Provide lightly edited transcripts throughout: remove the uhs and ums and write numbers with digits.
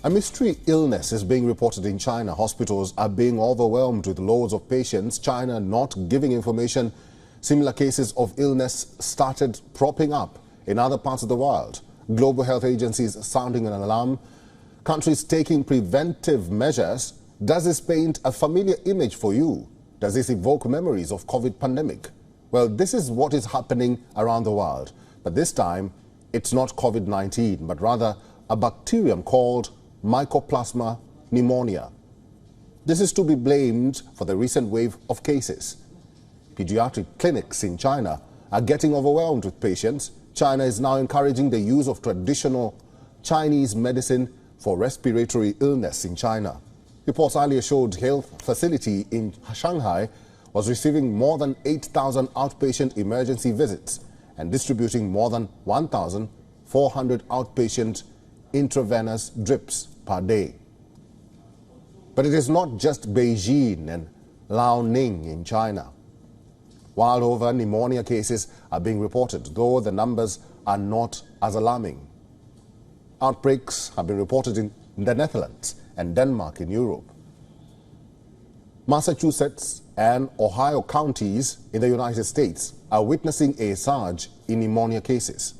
A mystery illness is being reported in China. Hospitals are being overwhelmed with loads of patients. China not giving information. Similar cases of illness started propping up in other parts of the world. Global health agencies sounding an alarm. Countries taking preventive measures. Does this paint a familiar image for you? Does this evoke memories of COVID pandemic? Well, this is what is happening around the world. But this time, it's not COVID-19, but rather a bacterium called Mycoplasma pneumonia. This is to be blamed for the recent wave of cases. Pediatric clinics in China are getting overwhelmed with patients. China is now encouraging the use of traditional Chinese medicine for respiratory illness in China. Reports earlier showed health facility in Shanghai was receiving more than 8,000 outpatient emergency visits and distributing more than 1,400 outpatient intravenous drips per day. But it is not just Beijing and Liaoning in China. While over pneumonia cases are being reported, though the numbers are not as alarming. Outbreaks have been reported in the Netherlands and Denmark in Europe. Massachusetts and Ohio counties in the United States are witnessing a surge in pneumonia cases.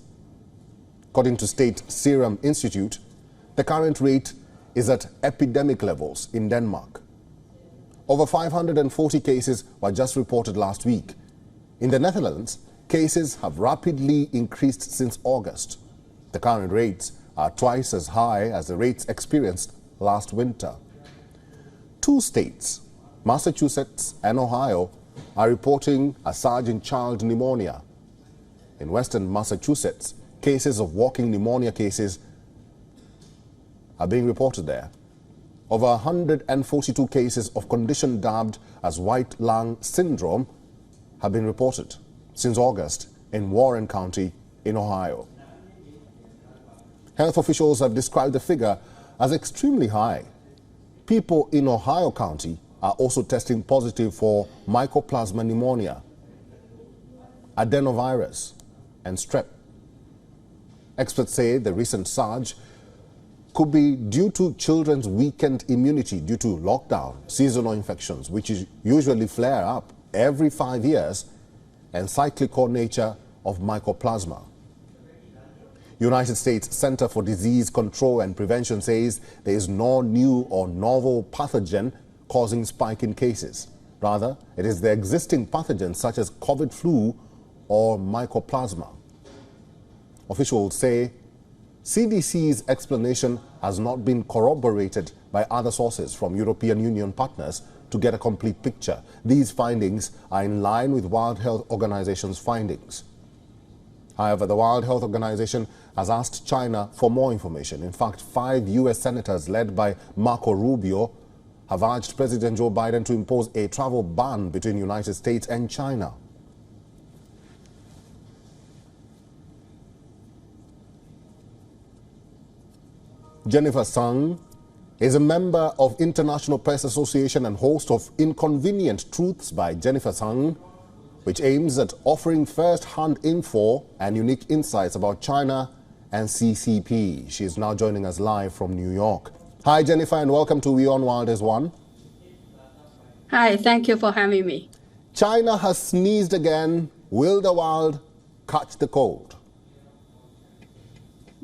According to State Serum Institute, the current rate is at epidemic levels in Denmark. Over 540 cases were just reported last week. In the Netherlands, cases have rapidly increased since August. The current rates are twice as high as the rates experienced last winter. Two states, Massachusetts and Ohio, are reporting a surge in child pneumonia. In western Massachusetts, cases of walking pneumonia cases are being reported there. Over 142 cases of condition dubbed as white lung syndrome have been reported since August in Warren County in Ohio. Health officials have described the figure as extremely high. People in Ohio County are also testing positive for Mycoplasma pneumonia, adenovirus, and strep. Experts say the recent surge could be due to children's weakened immunity due to lockdown, seasonal infections, which usually flare up every 5 years, and cyclical nature of mycoplasma. United States Center for Disease Control and Prevention says there is no new or novel pathogen causing spike in cases. Rather, it is the existing pathogens such as COVID flu or mycoplasma. Officials say CDC's explanation has not been corroborated by other sources from European Union partners to get a complete picture. These findings are in line with World Health Organization's findings. However, the World Health Organization has asked China for more information. In fact, 5 U.S. senators led by Marco Rubio have urged President Joe Biden to impose a travel ban between the United States and China. Jennifer Tsang is a member of International Press Association and host of Inconvenient Truths by Jennifer Tsang, which aims at offering first-hand info and unique insights about China and CCP. She is now joining us live from New York. Hi, Jennifer, and welcome to WION World is One. Hi, thank you for having me. China has sneezed again. Will the world catch the cold?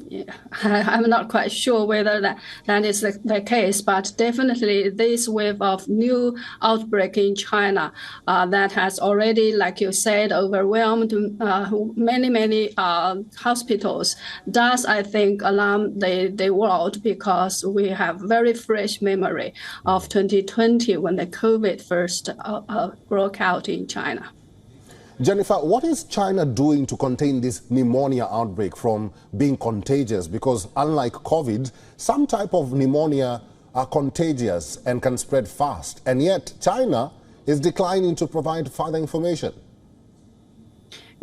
Yeah, I'm not quite sure whether that is the case, but definitely this wave of new outbreak in China that has already, like you said, overwhelmed many hospitals does, I think, alarm the world, because we have very fresh memory of 2020 when the COVID first broke out in China. Jennifer, what is China doing to contain this pneumonia outbreak from being contagious? Because unlike COVID, some type of pneumonia are contagious and can spread fast. And yet China is declining to provide further information.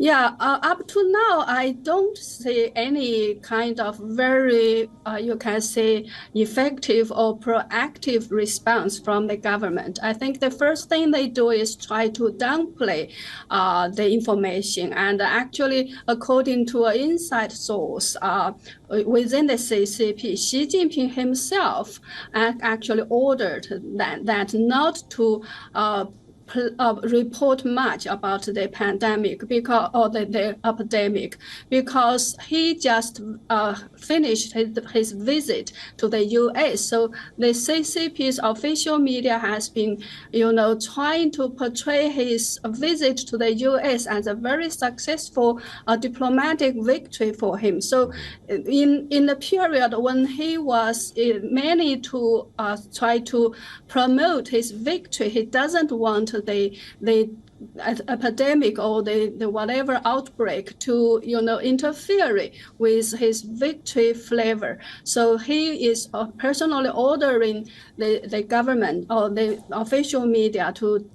Yeah, up to now, I don't see any kind of very, you can say, effective or proactive response from the government. I think the first thing they do is try to downplay the information. And actually, according to an inside source within the CCP, Xi Jinping himself actually ordered that not to report much about the pandemic because or the epidemic because he just finished his visit to the US. So the CCP's official media has been, trying to portray his visit to the US as a very successful diplomatic victory for him. So in the period when he was mainly to try to promote his victory, he doesn't want the epidemic or the whatever outbreak to interfere with his victory flavor. So he is personally ordering the government or the official media to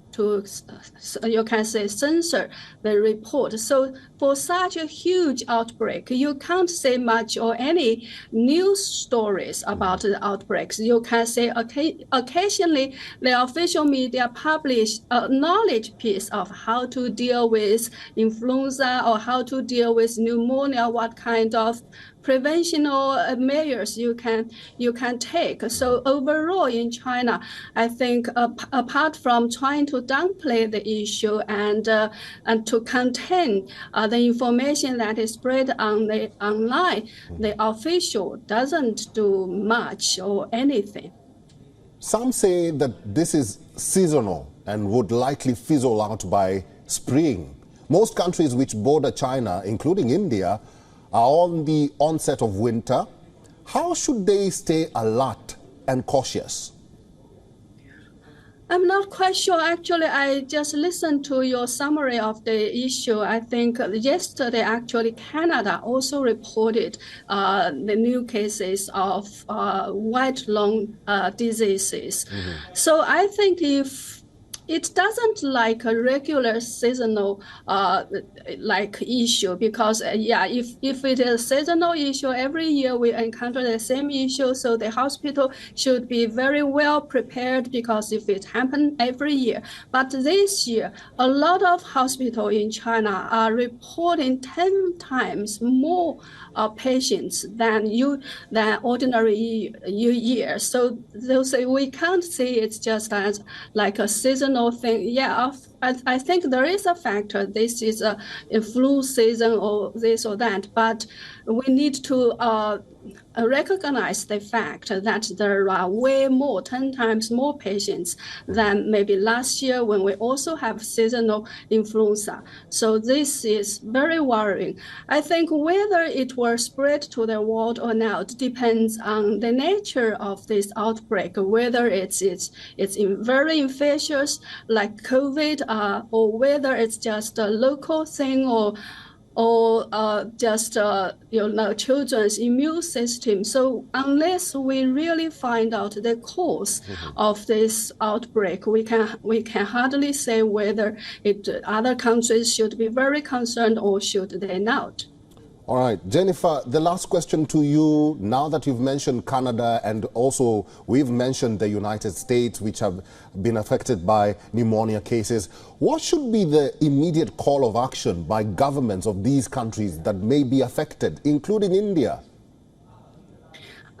you can say censor the report. So for such a huge outbreak, you can't say much or any news stories about the outbreaks. You can say occasionally the official media publish a knowledge piece of how to deal with influenza or how to deal with pneumonia, what kind of preventional measures you can take. So overall in China, I think apart from trying to downplay the issue and to contain the information that is spread on the online, the official doesn't do much or anything. Some say that this is seasonal and would likely fizzle out by spring. Most countries which border China, including India, are on the onset of winter. How should they stay alert and cautious? I'm not quite sure. Actually, I just listened to your summary of the issue. I think yesterday, actually, Canada also reported the new cases of white lung diseases. So I think if it doesn't like a regular seasonal like issue because if it is a seasonal issue, every year we encounter the same issue. So the hospital should be very well prepared because if it happens every year. But this year, a lot of hospitals in China are reporting 10 times more patients than ordinary year. So they'll say we can't see it's just as like a seasonal thing. Yeah, I think there is a factor. This is a flu season or this or that, but we need to recognize the fact that there are way more, 10 times more patients than maybe last year when we also have seasonal influenza. So this is very worrying. I think whether it will spread to the world or not depends on the nature of this outbreak, whether it's very infectious like COVID, or whether it's just a local thing or just children's immune system. So unless we really find out the cause of this outbreak, we can hardly say whether other countries should be very concerned or should they not. All right, Jennifer, the last question to you, now that you've mentioned Canada and also we've mentioned the United States, which have been affected by pneumonia cases, what should be the immediate call of action by governments of these countries that may be affected, including India?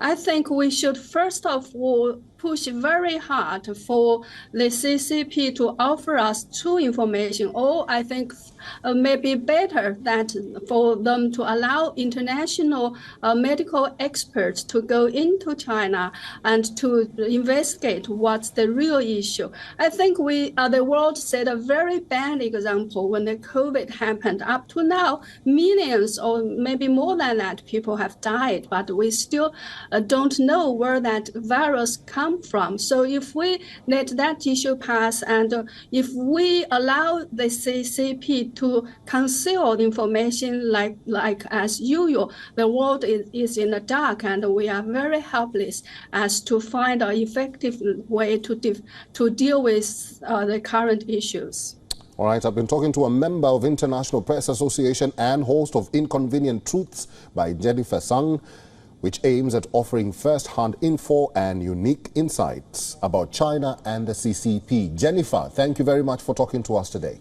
I think we should first of all push very hard for the CCP to offer us true information, or I think maybe better that for them to allow international medical experts to go into China and to investigate what's the real issue. I think the world set a very bad example when the COVID happened. Up to now, millions or maybe more than that people have died, but we still don't know where that virus comes from. So if we let that issue pass and if we allow the CCP to conceal the information like as usual, the world is in the dark and we are very helpless as to find an effective way to deal with the current issues. All right, I've been talking to a member of International Press Association and host of Inconvenient Truths by Jennifer Sung, which aims at offering first-hand info and unique insights about China and the CCP. Jennifer, thank you very much for talking to us today.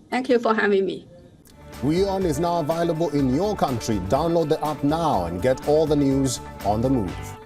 Thank you for having me. WION is now available in your country. Download the app now and get all the news on the move.